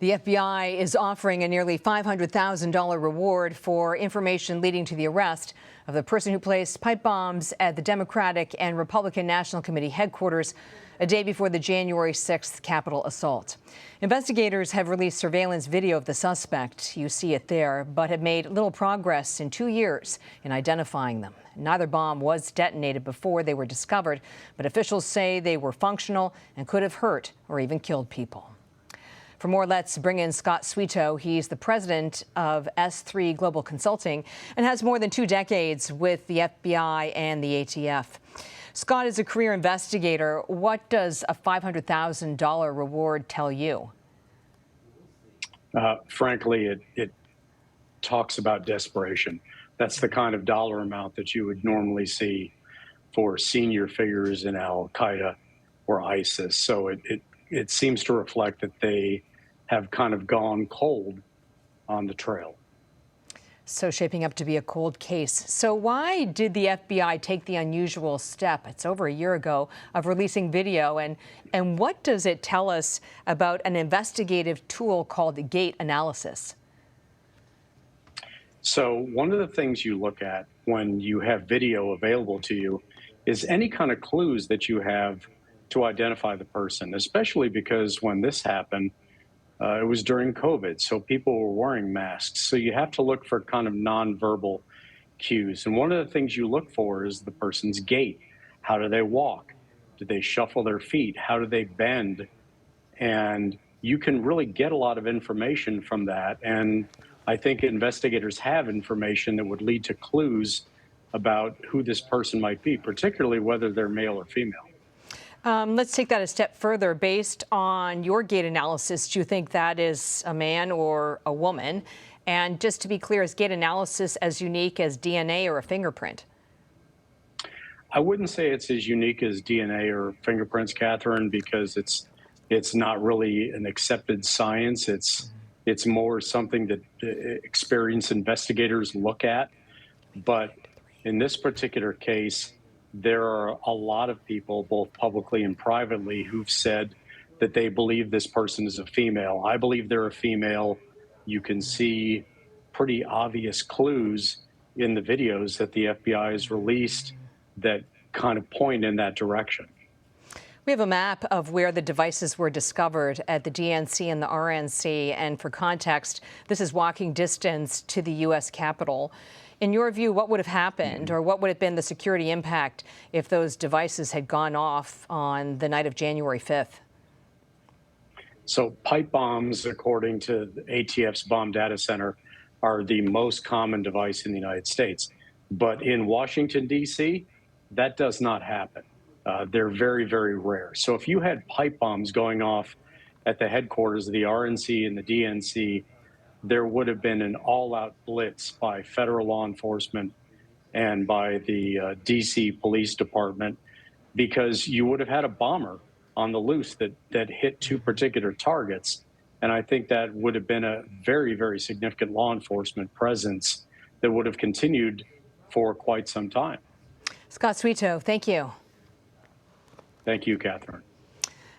The FBI is offering a nearly $500,000 reward for information leading to the arrest of the person who placed pipe bombs at the Democratic and Republican National Committee headquarters a day before the January 6th Capitol assault. Investigators have released surveillance video of the suspect. You see it there, but have made little progress in 2 years in identifying them. Neither bomb was detonated before they were discovered, but officials say they were functional and could have hurt or even killed people. For more, let's bring in Scott Sweetow. He's the president of S3 Global Consulting and has more than 2 decades with the FBI and the ATF. Scott is a career investigator. What does a $500,000 reward tell you? Frankly, it talks about desperation. That's the kind of dollar amount that you would normally see for senior figures in Al-Qaeda or ISIS. So it seems to reflect that they have kind of gone cold on the trail. So shaping up to be a cold case. So why did the FBI take the unusual step, it's over a year ago, of releasing video? And what does it tell us about an investigative tool called gate analysis? So one of the things you look at when you have video available to you is any kind of clues that you have to identify the person, especially because when this happened, it was during COVID, so people were wearing masks. So you have to look for kind of nonverbal cues. And one of the things you look for is the person's gait. How do they walk? Do they shuffle their feet? How do they bend? And you can really get a lot of information from that. And I think investigators have information that would lead to clues about who this person might be, particularly whether they're male or female. Let's take that a step further. Based on your gait analysis, do you think that is a man or a woman? And just to be clear, is gait analysis as unique as DNA or a fingerprint? I wouldn't say it's as unique as DNA or fingerprints, Catherine, because it's not really an accepted science. It's more something that experienced investigators look at. But in this particular case, there are a lot of people, both publicly and privately, who've said that they believe this person is a female. I believe they're a female. You can see pretty obvious clues in the videos that the FBI has released that kind of point in that direction. We have a map of where the devices were discovered at the DNC and the RNC. And for context, this is walking distance to the U.S. Capitol. In your view, what would have happened, or what would have been the security impact if those devices had gone off on the night of January 5th? So pipe bombs, according to the ATF's bomb data center, are the most common device in the United States. But in Washington, D.C., that does not happen. They're very, very rare. So if you had pipe bombs going off at the headquarters of the RNC and the DNC, there would have been an all-out blitz by federal law enforcement and by the D.C. Police Department, because you would have had a bomber on the loose that hit 2 particular targets. And I think that would have been a very, very significant law enforcement presence that would have continued for quite some time. Scott Sweetow, thank you. Thank you, Catherine.